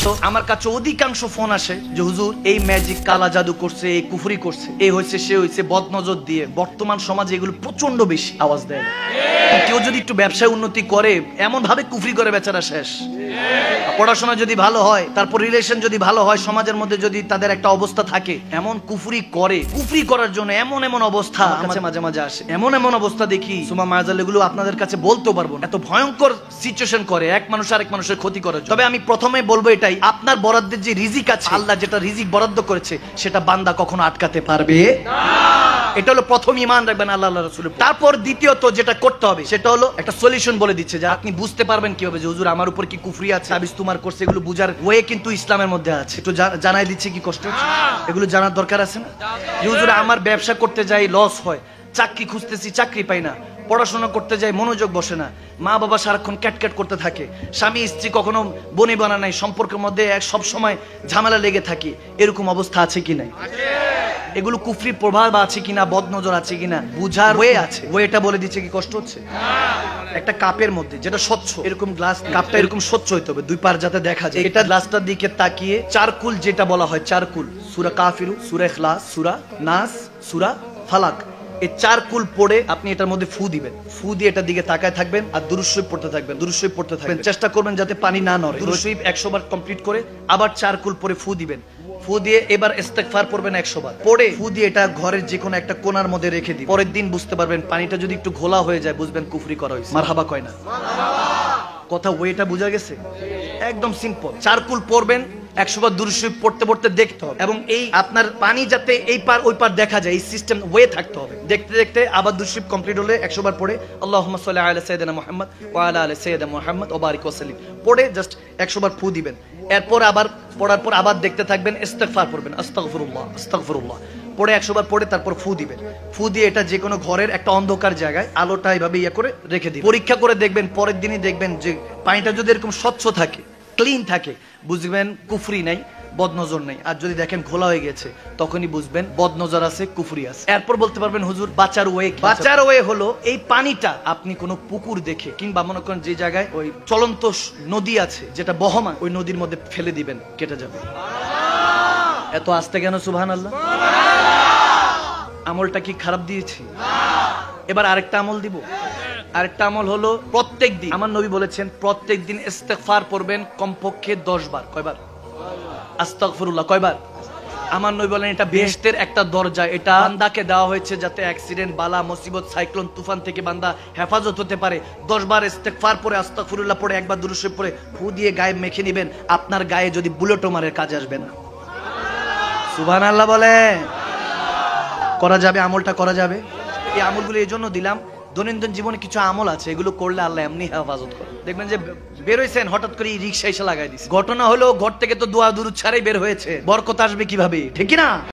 তো আমার কাছে অধিকাংশ ফোন আসে যে হুজুর এই ম্যাজিক কালা জাদু করছে, এই কুফরি করছে, এই হয়েছে সে হয়েছে, বদনজর দিয়ে। বর্তমান সমাজে এগুলো প্রচন্ড বেশি আওয়াজ দেয়। কেউ যদি একটু ব্যবসায় উন্নতি করে এমন ভাবে কুফরি করে বেচারা শেষ। পড়াশোনা যদি ভালো হয়, তারপর রিলেশন যদি ভালো হয়, সমাজের মধ্যে যদি তাদের একটা অবস্থা থাকে, এমন কুফরি করে, কুফরি করার জন্য এমন এমন অবস্থা আমার মাঝে মাঝে আসে, এমন এমন অবস্থা দেখি সুমা মায়াজাল, এগুলো আপনাদের কাছে বলতে পারবো না। এত ভয়ঙ্কর সিচুয়েশন করে এক মানুষ আরেক মানুষের ক্ষতি করে। তবে আমি প্রথমে বলবো এটাই, আপনার বরাদ্দের যে রিজিক আছে, আল্লাহ যেটা রিজিক বরাদ্দ করেছে সেটা বান্দা কখনো আটকাতে পারবে না। এটা হলো প্রথম ঈমান রাখবেন আল্লাহ আল্লাহ রাসূল। তারপর দ্বিতীয়ত যেটা করতে হবে সেটা হলো একটা সলিউশন বলে দিচ্ছে যে আপনি বুঝতে পারবেন কিভাবে যে হুজুর আমার উপর কি কুফরি আছে, তাবিজ তোমার করছে, এগুলো বুঝার ওয়ে কিন্তু ইসলামের মধ্যে আছে। একটু জানাই দিচ্ছে কি কষ্ট হচ্ছে, এগুলো জানার দরকার আছে না? যে হুজুর আমার ব্যবসা করতে যাই লস হয়, চাকরি খুঁজতেছি চাকরি পাই না, পড়াশোনা করতে যাই মনোযোগ বসে না, মা বাবা সারাক্ষণ ক্যাটক্যাট করতে থাকে, স্বামী স্ত্রী কখনো বনি বানা নাই, সম্পর্কের মধ্যে সব সময় ঝামেলা লেগে থাকে, এরকম অবস্থা আছে কি নাই? এগুলো কুফরির প্রভাব আছে কিনা, বদনজর আছে কিনা বুঝার ওয়ে আছে। ওয়েটা বলে দিচ্ছে কি কষ্ট হচ্ছে। একটা কাপের মধ্যে যেটা স্বচ্ছ, এরকম গ্লাস, কাপটা এরকম স্বচ্ছ হইতে হবে, দুই পার যাতে দেখা যায়। এটা গ্লাসটার দিকে তাকিয়ে চারকুল, যেটা বলা হয় চারকুল, সূরা কাফিরু, সূরা ইখলাস, সূরা নাস, সূরা ফালাক, এই চারকুল পড়ে আপনি এটার মধ্যে ফু দিবেন। ফু দিয়ে এটার দিকে তাকায় থাকবেন আর দুরূদ শরীফ পড়তে থাকবেন, দুরূদ শরীফ পড়তে থাকবেন। চেষ্টা করবেন যাতে পানি না নড়ে। দুরূদ শরীফ 100 বার কমপ্লিট করে আবার চারকুল পরে ফু দিবেন। ফু দিয়ে এবার ইস্তেগফার পড়বেন 100 বার। পড়ে ফু দিয়ে এটা ঘরের যে কোনো একটা কোণার মধ্যে রেখে দিন। পরের দিন বুঝতে পারবেন পানিটা যদি একটু ঘোলা হয়ে যায়, বুঝবেন কুফরি করা হয়েছে। মারহাবা কয় না? কথা ওয়েটা বোঝা গেছে? একদম সিম্পল। চারকুল পড়বেন, 100 বার দুরূদ শরীফ পড়তে পড়তে দেখতে হবে, এবং এই আপনার পানি যাতে এই পার ওই পার দেখা যায়, এই সিস্টেম ওয়ে থাকতে হবে। দেখতে দেখতে আবার দুরূদ শরীফ কমপ্লিট হলে 100 বার পড়ে আল্লাহুম্মা সাল্লি আলা সাইয়্যিদিনা মুহাম্মদ ওয়া আলা আলি সাইয়্যিদিনা মুহাম্মদ ওয়া বারিক ওয়া সাল্লিম পড়ে জাস্ট 100 বার ফু দিবেন। এরপর আবার পড়ার পর আবার দেখতে থাকবেন, ইস্তেগফার পড়বেন, আস্তাগফিরুল্লাহ আস্তাগফিরুল্লাহ পড়ে 100 বার পড়ে তারপর ফু দিবেন। ফু দিয়ে এটা যে কোনো ঘরের একটা অন্ধকার জায়গায় আলোটা এইভাবে ইয়া করে রেখে দিবেন। পরীক্ষা করে দেখবেন, পরের দিনই দেখবেন যে পানিটা যদি এরকম স্বচ্ছ থাকে, ক্লিন থাকে, বুঝবেন কুফরি নাই, বদনজর নাই। আর যদি দেখেন ঘোলা হয়ে গেছে, তখনই বুঝবেন বদনজর আছে, কুফরি আছে। এরপর বলতে পারবেন হুজুর বাঁচার ওয়ে। বাঁচার ওয়ে হলো এই পানিটা আপনি কোনো পুকুর দেখে কিংবা মনে করেন যে জায়গায় ওই চলন্ত নদী আছে যেটা বহমান, ওই নদীর মধ্যে ফেলে দিবেন, কেটে যাবে। এত আস্তে কেন সুবহানাল্লাহ? আমলটা কি খারাপ দিয়েছি? এবার আরেকটা আমল দিব। আরেকটা আমল হলো প্রত্যেক দিন, আমার নবী বলেছেন প্রত্যেক দিন ইস্তেগফার পড়বেন কমপক্ষে 10 বার। কয়বার? আস্তাগফিরুল্লাহ কয়বার? আমার নবী বলেন এটা বেহেশতের একটা দরজা। এটা বান্দাকে দেওয়া হয়েছে যাতে অ্যাক্সিডেন্ট, বালা, মুসিবত, সাইক্লোন, তুফান থেকে বান্দা হেফাজত হতে পারে। 10 বার ইস্তেগফার পড়ে, আস্তাগফিরুল্লাহ পড়ে, একবার দুরূদ শরীফ পড়ে ফু দিয়ে গায়ে মেখে নেবেন। আপনার গায়ে যদি বুলেটও মারে কাজে আসবে না। সুবহানাল্লাহ বলে। করা যাবে, আমলটা করা যাবে। এই আমলগুলো এই জন্য দিলাম, দৈনন্দিন জীবনে কিছু আমল আছে এগুলো করলে আল্লাহ এমনি হেফাজত করে। দেখবেন যে বেরোইছেন হঠাৎ করে রিক্সা এসে লাগাই দিচ্ছে, ঘটনা হলো ঘর থেকে তো দোয়া দুরূদ ছাড়াই বের হয়েছে, বরকত আসবে কিভাবে? ঠিক না?